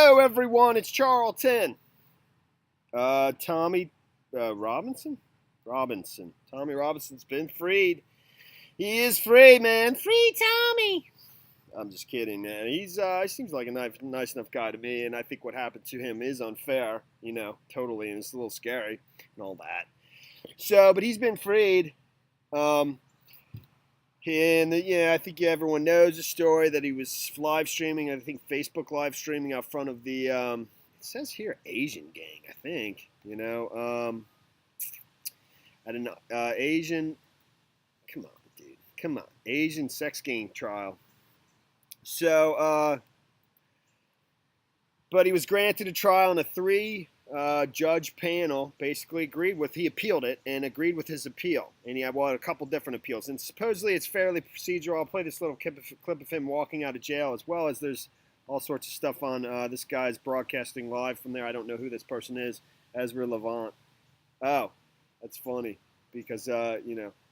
Hello, everyone. It's Charlton. Tommy Robinson? Robinson. Tommy Robinson's been freed. He is free, man. Free Tommy. I'm just kidding, man. He seems like a nice enough guy to me, and I think what happened to him is unfair, totally, and it's a little scary and all that. So, but he's been freed. And I think everyone knows the story that he was live streaming. I think Facebook live streaming out front of the. It says here Asian gang. I think I don't know. Asian. Come on, dude. Come on. Asian sex gang trial. So, but he was granted a trial, and a three-judge panel basically he appealed it and agreed with his appeal. And he had a couple different appeals. And supposedly it's fairly procedural. I'll play this little clip of him walking out of jail, as well as there's all sorts of stuff on this guy's broadcasting live from there. I don't know who this person is. Ezra Levant. Oh, that's funny. Because I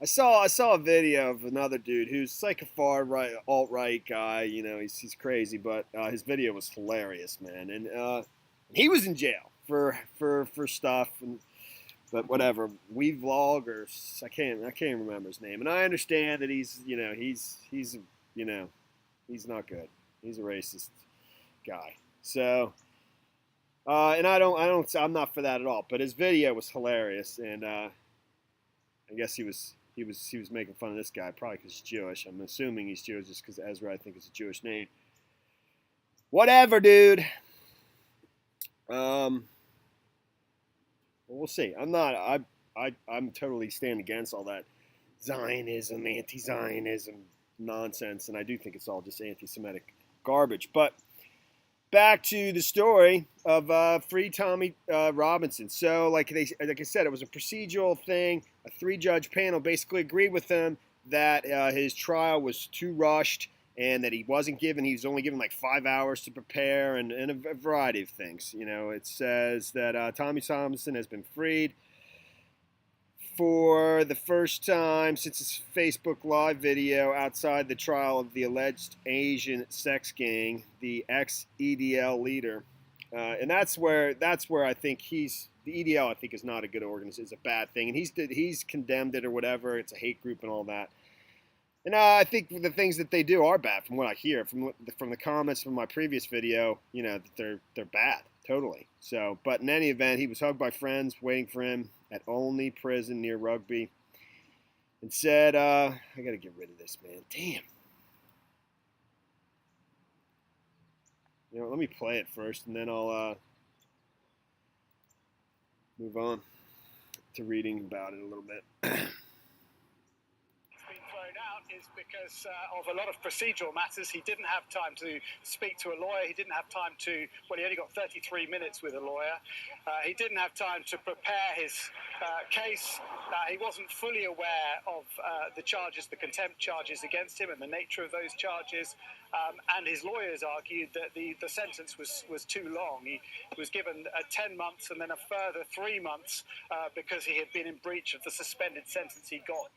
saw a video of another dude who's like a far right, alt-right guy. He's crazy, but his video was hilarious, man. And he was in jail for stuff, but whatever. We vlog or I can't remember his name. And I understand that he's not good. He's a racist guy. So and I'm not for that at all. But his video was hilarious, and I guess he was making fun of this guy, probably because he's Jewish. I'm assuming he's Jewish just because Ezra, I think, is a Jewish name. Whatever, dude. Well, we'll see. I'm totally stand against all that Zionism, anti-Zionism nonsense, and I do think it's all just anti-Semitic garbage. But back to the story of free Tommy Robinson. So, like I said, it was a procedural thing. A three-judge panel basically agreed with him that his trial was too rushed and that he was only given like 5 hours to prepare and a variety of things. It says that Tommy Robinson has been freed for the first time since his Facebook Live video outside the trial of the alleged Asian sex gang, the ex-EDL leader. And that's where I think the EDL, I think, is not a good organization. It's a bad thing. And he's condemned it or whatever. It's a hate group and all that. And I think the things that they do are bad from what I hear. From the comments from my previous video, that they're bad, totally. So, but in any event, he was hugged by friends waiting for him at Olney Prison near Rugby, and said, I got to get rid of this, man. Damn. Let me play it first, and then I'll move on to reading about it a little bit. Is because of a lot of procedural matters. He didn't have time to speak to a lawyer. He didn't have time he only got 33 minutes with a lawyer. He didn't have time to prepare his case. He wasn't fully aware of the charges, the contempt charges against him and the nature of those charges. And his lawyers argued that the sentence was too long. He was given 10 months and then a further 3 months because he had been in breach of the suspended sentence he got.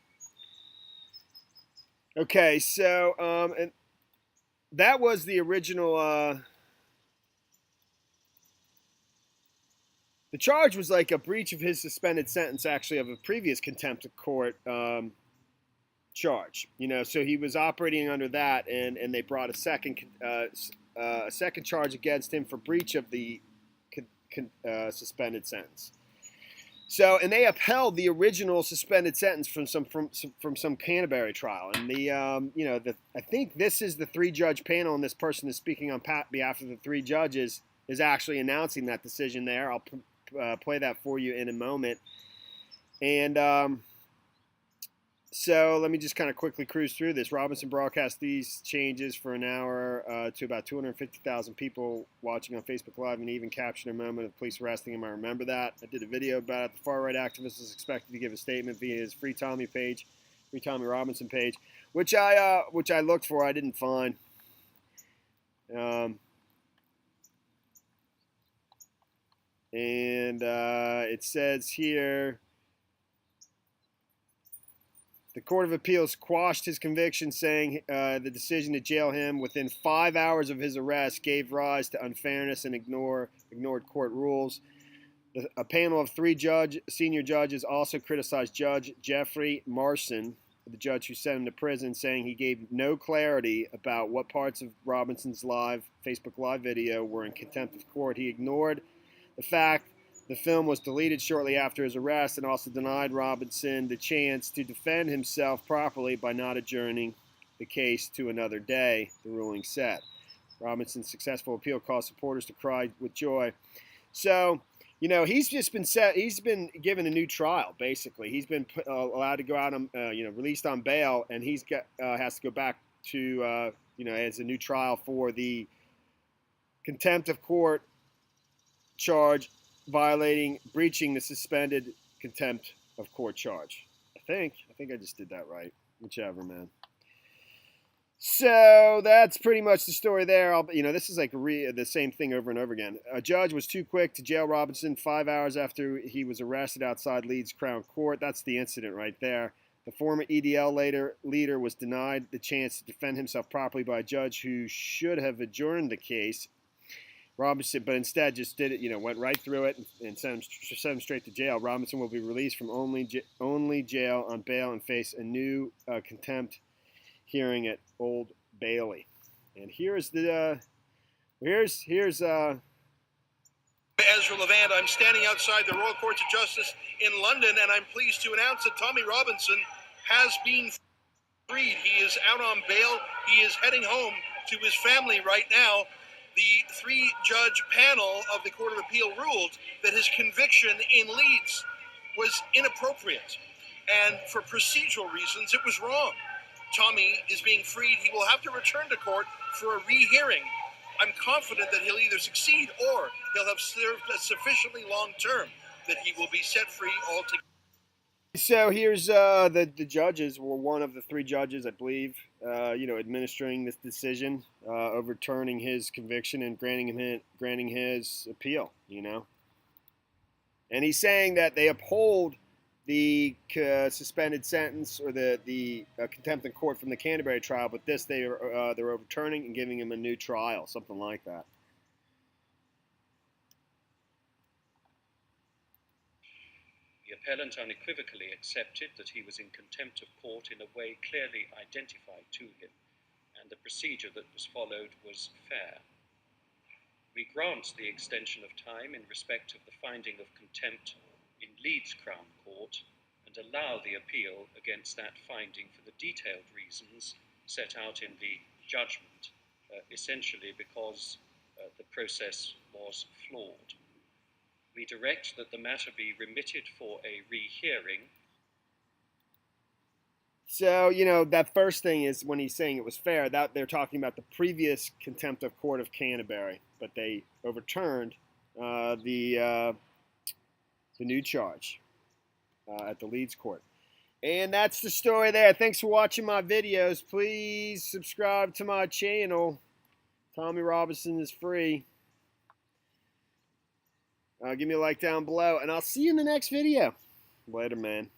Okay, so and that was the original. The charge was like a breach of his suspended sentence, actually, of a previous contempt of court charge. So he was operating under that, and they brought a second charge against him for breach of the suspended sentence. So, and they upheld the original suspended sentence from some Canterbury trial, and I think this is the three-judge panel, and this person is speaking on behalf of the three judges is actually announcing that decision there. I'll play that for you in a moment, and so let me just kind of quickly cruise through this. Robinson broadcast these changes for an hour to about 250,000 people watching on Facebook Live, and even captured a moment of police arresting him. I remember that. I did a video about it. The far-right activist is expected to give a statement via his Free Tommy Robinson page, which I looked for. I didn't find. And it says here, The Court of Appeals quashed his conviction, saying the decision to jail him within 5 hours of his arrest gave rise to unfairness and ignored court rules. A panel of 3 senior judges also criticized Judge Jeffrey Marson, the judge who sent him to prison, saying he gave no clarity about what parts of Robinson's Facebook Live video were in contempt of court. He ignored the fact the film was deleted shortly after his arrest and also denied Robinson the chance to defend himself properly by not adjourning the case to another day, the ruling said. Robinson's successful appeal caused supporters to cry with joy. So, he's just been he's been given a new trial, basically. He's been allowed to go out on, released on bail, and he's has to go back to, as a new trial for the contempt of court charge breaching the suspended contempt of court charge. I think I just did that right. Whichever, man. So that's pretty much the story there. This is like the same thing over and over again. A judge was too quick to jail Robinson 5 hours after he was arrested outside Leeds Crown Court. That's the incident right there. The former EDL leader was denied the chance to defend himself properly by a judge who should have adjourned the case. Robinson, but instead just did it, went right through it and sent him straight to jail. Robinson will be released from only jail on bail and face a new contempt hearing at Old Bailey. And here's Ezra Levant. I'm standing outside the Royal Courts of Justice in London, and I'm pleased to announce that Tommy Robinson has been freed. He is out on bail. He is heading home to his family right now. The 3-judge panel of the Court of Appeal ruled that his conviction in Leeds was inappropriate, and for procedural reasons, it was wrong. Tommy is being freed. He will have to return to court for a rehearing. I'm confident that he'll either succeed or he'll have served a sufficiently long term that he will be set free altogether. So here's the judges were one of the 3 judges, I believe, administering this decision, overturning his conviction and granting his appeal. And he's saying that they uphold the suspended sentence or the contempt in court from the Canterbury trial, but this they're overturning and giving him a new trial, something like that. The appellant unequivocally accepted that he was in contempt of court in a way clearly identified to him, and the procedure that was followed was fair. We grant the extension of time in respect of the finding of contempt in Leeds Crown Court and allow the appeal against that finding for the detailed reasons set out in the judgment, essentially because the process was flawed. We direct that the matter be remitted for a rehearing. So, that first thing is when he's saying it was fair, that they're talking about the previous contempt of court of Canterbury, but they overturned the new charge at the Leeds court. And that's the story there. Thanks for watching my videos. Please subscribe to my channel. Tommy Robinson is free. Give me a like down below, and I'll see you in the next video. Later, man.